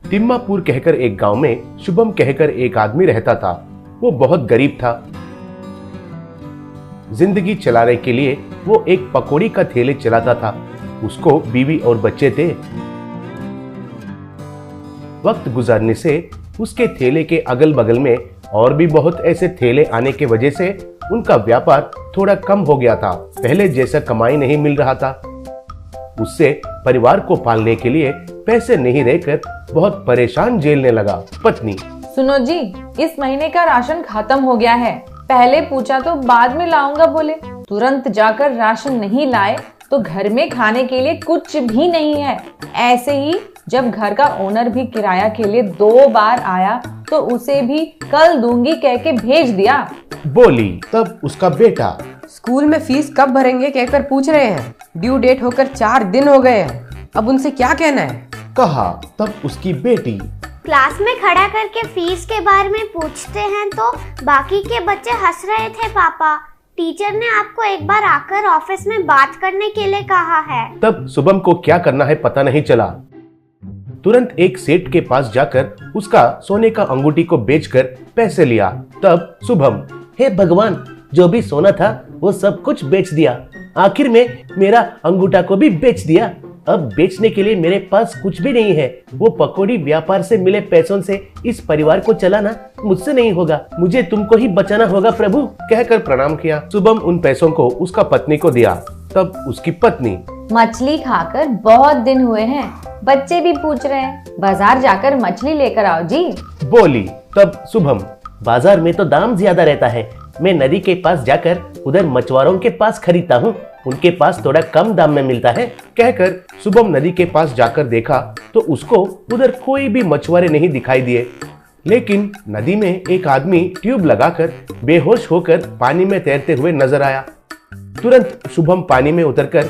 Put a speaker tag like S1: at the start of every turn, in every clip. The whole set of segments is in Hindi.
S1: तिम्मापुर कहकर एक गांव में शुभम कहकर एक आदमी रहता था। वो बहुत गरीब था। जिंदगी चलाने के लिए वो एक पकौड़ी का ठेले चलाता था। उसको बीवी और बच्चे थे। वक्त गुजरने से उसके ठेले के अगल बगल में और भी बहुत ऐसे ठेले आने के वजह से उनका व्यापार थोड़ा कम हो गया था। पहले जैसा कमाई नहीं मिल रहा था। उससे परिवार को पालने के लिए पैसे नहीं रहकर बहुत परेशान झेलने लगा। पत्नी:
S2: सुनो जी, इस महीने का राशन खत्म हो गया है। पहले पूछा तो बाद में लाऊंगा बोले, तुरंत जाकर राशन नहीं लाए तो घर में खाने के लिए कुछ भी नहीं है। ऐसे ही जब घर का ओनर भी किराया के लिए 2 बार आया तो उसे भी कल दूंगी कह के भेज दिया।
S1: बोली। तब उसका बेटा:
S3: स्कूल में फीस कब भरेंगे कहकर पूछ रहे हैं। ड्यू डेट होकर 4 दिन हो गए हैं। अब उनसे क्या कहना है।
S1: कहा। तब उसकी बेटी:
S4: क्लास में खड़ा करके फीस के बारे में पूछते हैं तो बाकी के बच्चे हंस रहे थे पापा। टीचर ने आपको एक बार आकर ऑफिस में बात करने के लिए कहा है।
S1: तब शुभम को क्या करना है पता नहीं चला। तुरंत एक सेठ के पास जाकर उसका सोने का अंगूठी को बेचकर पैसे लिया। तब शुभम: हे भगवान, जो भी सोना था वो सब कुछ बेच दिया। आखिर में मेरा अंगूठा को भी बेच दिया। अब बेचने के लिए मेरे पास कुछ भी नहीं है। वो पकौड़ी व्यापार से मिले पैसों से इस परिवार को चलाना मुझसे नहीं होगा। मुझे तुमको ही बचाना होगा प्रभु, कहकर प्रणाम किया। शुभम उन पैसों को उसका पत्नी को दिया। तब उसकी पत्नी:
S2: मछली खाकर बहुत दिन हुए हैं, बच्चे भी पूछ रहे हैं, बाजार जाकर मछली लेकर आओ जी।
S1: बोली। तब शुभम: बाजार में तो दाम ज्यादा रहता है। मैं नदी के पास जाकर उधर मछुआरों के पास खरीदता हूँ, उनके पास थोड़ा कम दाम में मिलता है। कहकर शुभम नदी के पास जाकर देखा तो उसको उधर कोई भी मछुआरे नहीं दिखाई दिए। लेकिन नदी में एक आदमी ट्यूब लगाकर बेहोश होकर पानी में तैरते हुए नजर आया। तुरंत शुभम पानी में उतरकर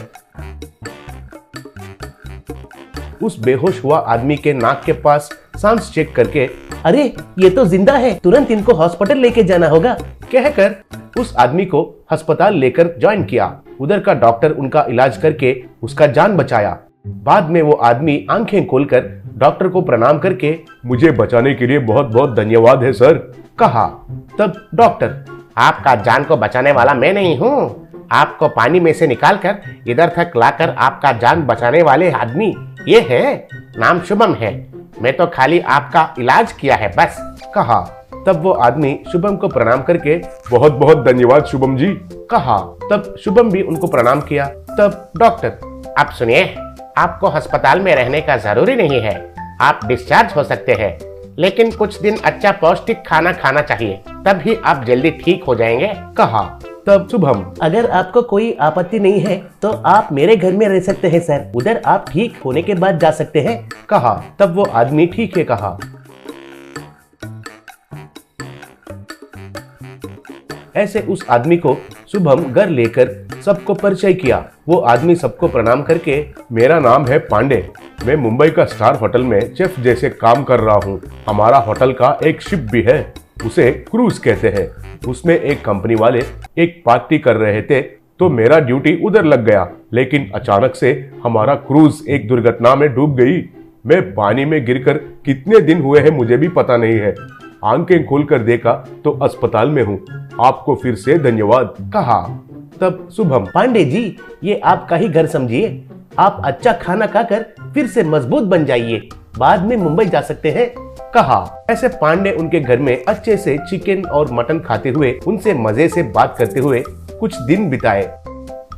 S1: उस बेहोश हुआ आदमी के नाक के पास सांस चेक करके, अरे ये तो जिंदा है, तुरंत इनको हॉस्पिटल लेके जाना होगा, कहकर उस आदमी को अस्पताल लेकर ज्वाइन किया। उधर का डॉक्टर उनका इलाज करके उसका जान बचाया। बाद में वो आदमी आंखें खोलकर डॉक्टर को प्रणाम करके, मुझे बचाने के लिए बहुत बहुत धन्यवाद है सर, कहा। तब डॉक्टर: आपका जान को बचाने वाला मैं नहीं हूँ। आपको पानी में से निकालकर इधर तक लाकर आपका जान बचाने वाले आदमी ये है, नाम शुभम है। मैं तो खाली आपका इलाज किया है बस, कहा। तब वो आदमी शुभम को प्रणाम करके, बहुत बहुत धन्यवाद शुभम जी, कहा। तब शुभम भी उनको प्रणाम किया। तब डॉक्टर: अब सुनिए, आपको अस्पताल में रहने का जरूरी नहीं है, आप डिस्चार्ज हो सकते हैं, लेकिन कुछ दिन अच्छा पौष्टिक खाना खाना चाहिए, तभी आप जल्दी ठीक हो जाएंगे, कहा। तब शुभम: अगर आपको कोई आपत्ति नहीं है तो आप मेरे घर में रह सकते हैं सर, उधर आप ठीक होने के बाद जा सकते हैं, कहा। तब वो आदमी ठीक है, कहा। ऐसे उस आदमी को शुभम घर लेकर सबको परिचय किया। वो आदमी सबको प्रणाम करके, मेरा नाम है पांडे, मैं मुंबई का स्टार होटल में शेफ जैसे काम कर रहा हूँ। हमारा होटल का एक शिप भी है, उसे क्रूज कहते हैं। उसमें एक कंपनी वाले एक पार्टी कर रहे थे तो मेरा ड्यूटी उधर लग गया, लेकिन अचानक से हमारा क्रूज एक दुर्घटना में डूब गई। मैं पानी में गिरकर कितने दिन हुए हैं मुझे भी पता नहीं है। आंखें खोलकर देखा तो अस्पताल में हूँ। आपको फिर से धन्यवाद, कहा। तब शुभम: पांडे जी, ये आपका ही घर समझिए। आप अच्छा खाना खाकर फिर से मजबूत बन जाइए, बाद में मुंबई जा सकते हैं, कहा। ऐसे पांडे उनके घर में अच्छे से चिकन और मटन खाते हुए उनसे मजे से बात करते हुए कुछ दिन बिताए।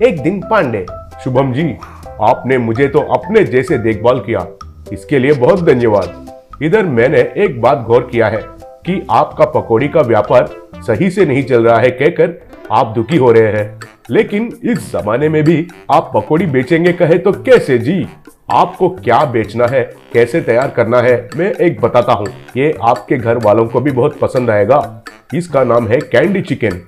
S1: एक दिन पांडे: शुभम जी, आपने मुझे तो अपने जैसे देखभाल किया, इसके लिए बहुत धन्यवाद। इधर मैंने एक बात गौर किया है कि आपका पकौड़ी का व्यापार सही से नहीं चल रहा है कहकर आप दुखी हो रहे हैं, लेकिन इस जमाने में भी आप पकौड़ी बेचेंगे कहे तो कैसे जी? आपको क्या बेचना है, कैसे तैयार करना है, मैं एक बताता हूँ, ये आपके घर वालों को भी बहुत पसंद आएगा। इसका नाम है कैंडी चिकन।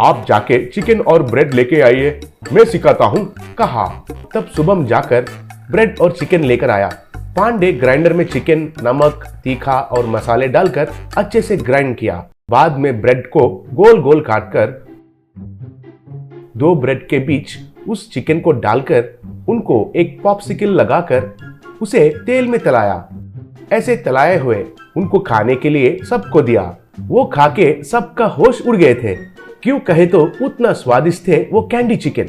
S1: आप जाके चिकन और ब्रेड लेके आइए, मैं सिखाता हूँ, कहा। तब शुभम जाकर ब्रेड और चिकन लेकर आया। पांडे ग्राइंडर में चिकन, नमक, तीखा और मसाले डालकर अच्छे से ग्राइंड किया। बाद में ब्रेड को गोल गोल काटकर 2 ब्रेड के बीच उस चिकन को डालकर उनको एक पॉप्सिकल लगाकर उसे तेल में तलाया। ऐसे तलाए हुए उनको खाने के लिए सबको दिया। वो खाके सबका होश उड़ गए थे। क्यों कहे तो उतना स्वादिष्ट थे वो कैंडी चिकन।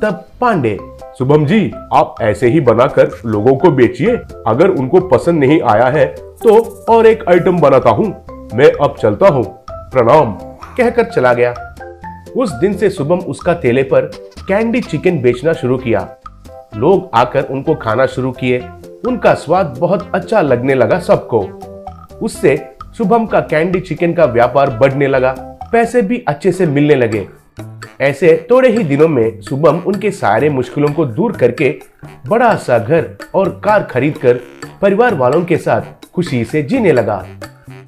S1: तब पांडे, शुभम जी आप ऐसे ही बनाकर लोगों को बेचिए, अगर उनको पसंद नहीं आया है तो और एक आइटम बनाता हूँ, मैं अब चलता हूँ, प्रणाम कहकर चला गया। उस दिन से शुभम उसका ठेले पर कैंडी चिकन बेचना शुरू किया। लोग आकर उनको खाना शुरू किए। उनका स्वाद बहुत अच्छा लगने लगा सबको। उससे शुभम का कैंडी चिकन का व्यापार बढ़ने लगा, पैसे भी अच्छे से मिलने लगे। ऐसे थोड़े ही दिनों में शुभम उनके सारे मुश्किलों को दूर करके बड़ा सा घर और कार खरीदकर परिवार वालों के साथ खुशी से जीने लगा।